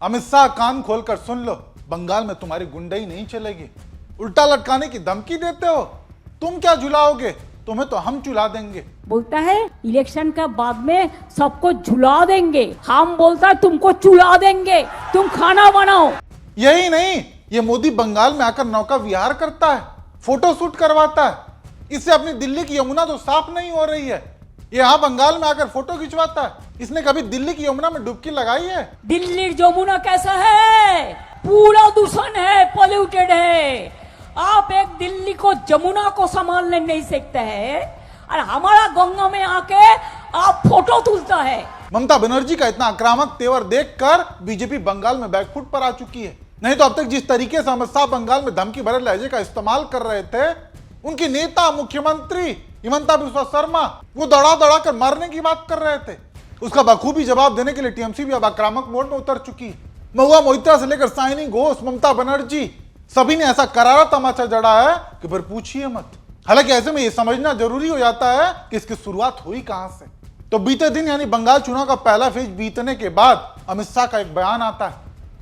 अमित शाह कान खोलकर सुन लो, बंगाल में तुम्हारी गुंडई नहीं चलेगी। उल्टा लटकाने की धमकी देते हो, तुम क्या झुलाओगे, तुम्हें तो हम झुला देंगे। बोलता है इलेक्शन के बाद में सबको झुला देंगे, हम बोलता है तुमको चुला देंगे, तुम खाना बनाओ। यही नहीं, ये मोदी बंगाल में आकर नौका विहार करता है, फोटो शूट करवाता है। इससे अपनी दिल्ली की यमुना तो साफ नहीं हो रही है, ये यहाँ बंगाल में आकर फोटो खिंचवाता है। इसने कभी दिल्ली की यमुना में डुबकी लगाई है? दिल्ली यमुना कैसा है, पूरा दूषण है, पॉल्यूटेड है। आप एक दिल्ली को यमुना को संभालने नहीं सकते हैं और हमारा गंगा में आके आप फोटो तुलता है। ममता बनर्जी का इतना आक्रामक तेवर देखकर बीजेपी बंगाल में बैकफुट पर आ चुकी है। नहीं तो अब तक जिस तरीके से अमित शाह बंगाल में धमकी भरे लहजे का इस्तेमाल कर रहे थे, उनकी नेता मुख्यमंत्री हिमंता बिस्वा शर्मा वो दौड़ा दौड़ा कर मारने की बात कर रहे थे। उसका बखूबी जवाब देने के लिए टीएमसी भी अब आक्रामक मोड में उतर चुकी है। महुआ मोइत्रा से लेकर साइनी घोष, ममता बनर्जी, सभी ने ऐसा करारा तमाचा जड़ा है कि फिर पूछिए मत। हालांकि ऐसे में यह समझना जरूरी हो जाता है कि इसकी शुरुआत हुई कहां से। तो बीते दिन यानी बंगाल चुनाव का पहला फेज बीतने के बाद अमित शाह का एक बयान आता है,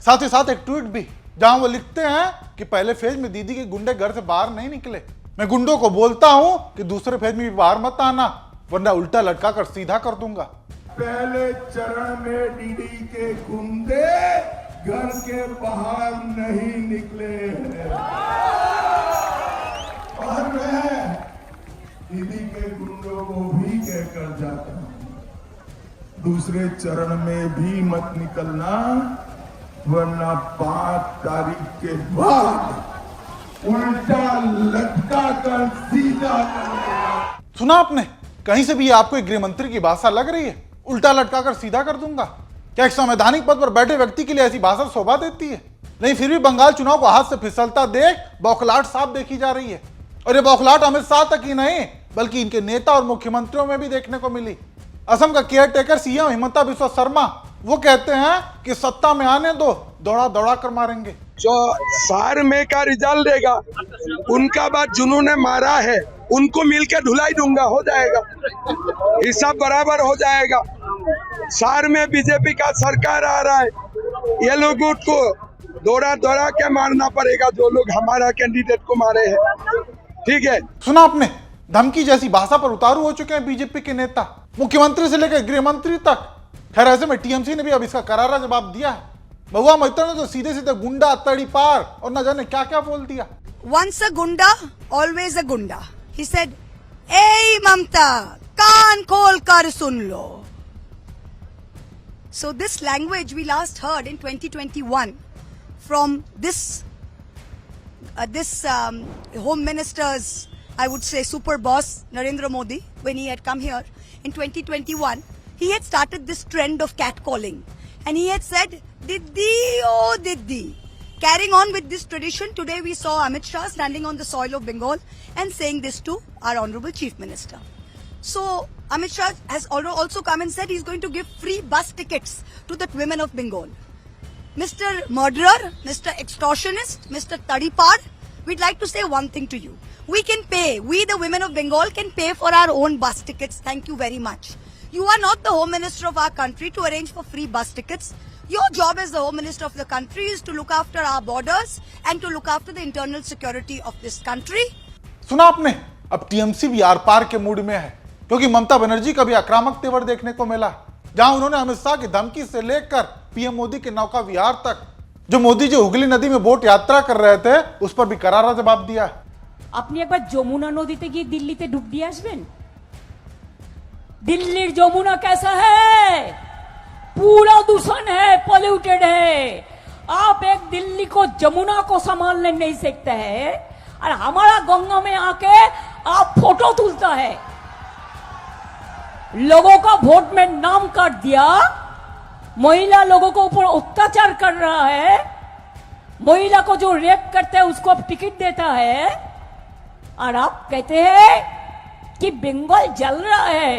साथ ही साथ एक ट्वीट भी, जहां वो लिखते हैं कि पहले फेज में दीदी के गुंडे घर से बाहर नहीं निकले। मैं गुंडों को बोलता हूं कि दूसरे फेज में भी बाहर मत आना, वरना उल्टा लटका कर सीधा कर दूंगा। पहले चरण में दीदी के गुंडे घर के बाहर नहीं निकले हैं और मैं दीदी के गुंडों को भी कहकर जाता हूं, दूसरे चरण में भी मत निकलना, वरना 5 तारीख के बाद उल्टा लटका कर सीधा कर। सुना आपने, कहीं से भी आपको एक गृह मंत्री की भाषा लग रही है? उल्टा लटका कर सीधा कर दूंगा। क्या एक संवैधानिक पद पर बैठे व्यक्ति के लिए ऐसी भाषा शोभा देती है? नहीं, फिर भी बंगाल चुनाव को हाथ से फिसलता देख बौखलाहट साफ देखी जा रही है। और ये बौखलाहट अमित शाह तक ही नहीं, बल्कि इनके नेता और मुख्यमंत्रियों में भी देखने को मिली। असम का care taker CM Himanta Biswa Sharma वो कहते हैं कि सत्ता में आने दो, दौड़ा दौड़ा कर मारेंगे। जो सार में का रिजल्ट देगा, उनका बात जिन्होंने मारा है उनको मिलकर धुलाई दूंगा, हो जाएगा, हिसाब बराबर हो जाएगा। सार में बीजेपी का सरकार आ रहा है, ये लोगों को दौड़ा दौड़ा के मारना पड़ेगा जो लोग हमारा कैंडिडेट को मारे हैं। ठीक है, सुना आपने, धमकी जैसी भाषा पर उतारू हो चुके हैं बीजेपी के नेता, मुख्यमंत्री से लेकर गृह मंत्री तक। खैर ऐसे में टीएमसी ने भी अब इसका करारा जवाब दिया है। महुआ मोइत्रा ने तो सीधे सीधे गुंडा, तड़ी पार और न जाने क्या क्या बोल दिया। Once a gunda, always a gunda. He said, "Hey Mamta, कान खोल कर सुन लो." So this language we last heard in 2021 from this Home Minister's, I would say, super boss Narendra Modi, when he had come here in 2021, he had started this trend of catcalling, and he had said, "Diddi, oh Diddi." Carrying on with this tradition, today we saw Amit Shah standing on the soil of Bengal and saying this to our Honorable Chief Minister. So Amit Shah has also come and said he's going to give free bus tickets to the women of Bengal. Mr. Murderer, Mr. Extortionist, Mr. Tadipar, we'd like to say one thing to you. We can pay, we the women of Bengal can pay for our own bus tickets. Thank you very much. You are not the Home Minister of our country to arrange for free bus tickets. Your job as the Home Minister of the country is to look after our borders and to look after the internal security of this country. सुना आपने, अब TMC भी are पार के mood में है, क्योंकि ममता बनर्जी का भी आक्रामक तेवर देखने को मिला, जहां उन्होंने अमित शाह की धमकी से लेकर पीएम मोदी के नौका विहार तक, जो मोदी जी हुगली नदी में बोट यात्रा कर रहे थे, उस पर भी करारा जवाब दिया है। আপনি একবার যমুনা নদীতে গিয়ে দিল্লিতে ডুব দিয়ে আসবেন। दिल्ली यमुना कैसा है, पूरा दूषण है, पॉल्यूटेड है। आप एक दिल्ली को यमुना को संभालने नहीं सकते हैं और हमारा गंगा में आके आप फोटो तुलता है। लोगों का वोट में नाम काट दिया, महिला लोगों को ऊपर अत्याचार कर रहा है, महिला को जो रेप करते हैं उसको अब टिकट देता है, और आप कहते हैं कि बंगाल जल रहा है।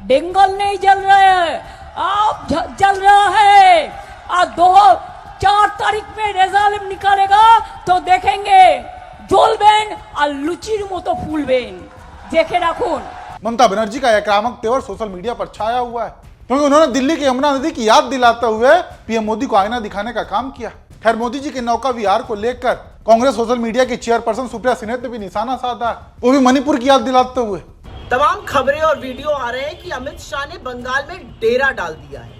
बंगाल नहीं जल रहा है, आप जल रहा है। और 4 तारीख में रिजल्ट निकालेगा तो देखेंगे জ্বলবেন আর লুচির মতো ফুলবেন, দেখে রাখুন। ममता बनर्जी का आक्रामक तेवर सोशल मीडिया पर छाया हुआ है। क्योंकि उन्होंने दिल्ली की यमुना नदी की याद दिलाते हुए पीएम मोदी को आईना दिखाने का काम किया। खैर, मोदी जी के नौका विहार को लेकर कांग्रेस सोशल मीडिया की चेयरपर्सन सुप्रिया सिन्हा ने भी निशाना साधा, वो भी मणिपुर की याद दिलाते हुए। तमाम खबरें और वीडियो आ रहे हैं कि अमित शाह ने बंगाल में डेरा डाल दिया है।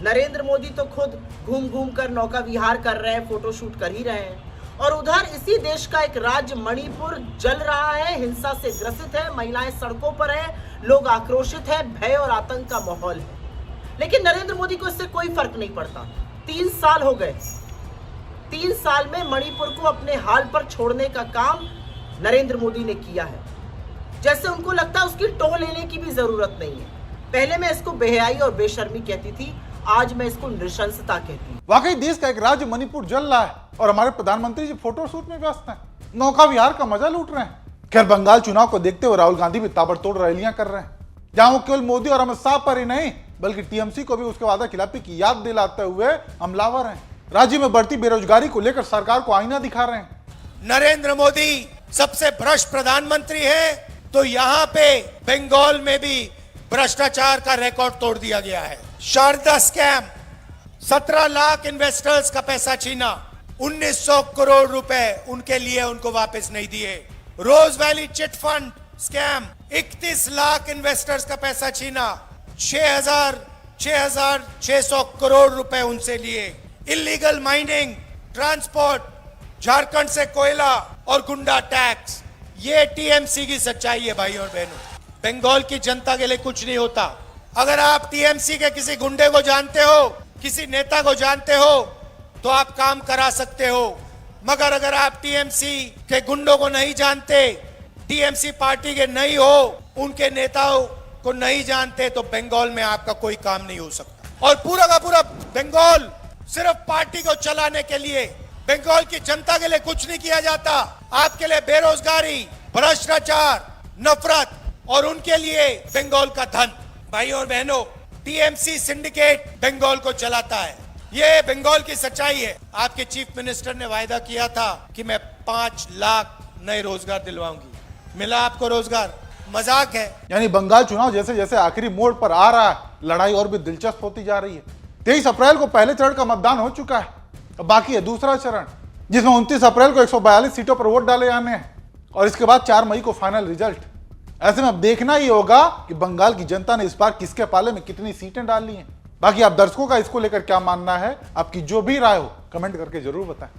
नरेंद्र मोदी तो खुद घूम घूम कर नौका विहार कर रहे हैं, फोटोशूट कर ही रहे हैं। और उधर इसी देश का एक राज्य मणिपुर जल रहा है, हिंसा से ग्रसित है, महिलाएं सड़कों पर है, लोग आक्रोशित है, भय और आतंक का माहौल है। लेकिन नरेंद्र मोदी को इससे कोई फर्क नहीं पड़ता। 3 साल हो गए, 3 साल में मणिपुर को अपने हाल पर छोड़ने का काम नरेंद्र मोदी ने किया है। जैसे उनको लगता है उसकी टोह लेने की भी जरूरत नहीं है। पहले मैं इसको बेहयाई और बेशर्मी कहती थी, आज मैं इसको नृशंसता कहती हूँ। वाकई देश का एक राज्य मणिपुर जल रहा है और हमारे प्रधानमंत्री जी फोटोशूट में व्यस्त हैं, नौका विहार का मजा लूट रहे हैं। खैर, बंगाल चुनाव को देखते हुए राहुल गांधी भी ताबड़तोड़ रैलियां कर रहे हैं, जहां वो केवल मोदी और अमित शाह पर ही नहीं बल्कि टीएमसी को भी उसके वादा खिलाफी की याद दिलाते हुए हमलावर हैं। राज्य में बढ़ती बेरोजगारी को लेकर सरकार को आईना दिखा रहे हैं। नरेंद्र मोदी सबसे भ्रष्ट प्रधानमंत्री है, तो यहाँ पे बंगाल में भी भ्रष्टाचार का रिकॉर्ड तोड़ दिया गया है। शारदा स्कैम, 17 लाख इन्वेस्टर्स का पैसा छीना, 1900 करोड़ रुपए उनके लिए उनको वापस नहीं दिए। Rose Valley chit fund scam, 31 lakh investors का पैसा छीना, 6,600 करोड़ रुपए उनसे लिए। इलीगल माइनिंग, ट्रांसपोर्ट, झारखंड से कोयला और गुंडा टैक्स, ये टीएमसी की सच्चाई है भाई और बहनों। बंगाल की जनता के लिए कुछ नहीं होता। अगर आप टीएमसी के किसी गुंडे को जानते हो, किसी नेता को जानते हो, तो आप काम करा सकते हो। मगर अगर आप टीएमसी के गुंडों को नहीं जानते, टीएमसी पार्टी के नहीं हो, उनके नेताओं को नहीं जानते, तो बंगाल में आपका कोई काम नहीं हो सकता। और पूरा का पूरा बंगाल सिर्फ पार्टी को चलाने के लिए, बंगाल की जनता के लिए कुछ नहीं किया जाता। आपके लिए बेरोजगारी, भ्रष्टाचार, नफरत और उनके लिए बंगाल का धन। भाई और बहनों, टीएमसी सिंडिकेट बंगाल को चलाता है, ये बंगाल की सच्चाई है। आपके चीफ मिनिस्टर ने वायदा किया था कि मैं 5 लाख नए रोजगार दिलवाऊंगी। मिला आपको रोजगार? मजाक है। यानी बंगाल चुनाव जैसे जैसे आखिरी मोड़ पर आ रहा है, लड़ाई और भी दिलचस्प होती जा रही है। 23 अप्रैल को पहले चरण का मतदान हो चुका है, अब बाकी है दूसरा चरण, जिसमें 29 अप्रैल को 142 सीटों पर वोट डाले जाने हैं और इसके बाद 4 मई को फाइनल रिजल्ट। ऐसे में अब देखना ही होगा कि बंगाल की जनता ने इस बार किसके पाले में कितनी सीटें डाली हैं। बाकी आप दर्शकों का इसको लेकर क्या मानना है, आपकी जो भी राय हो कमेंट करके जरूर बताएं।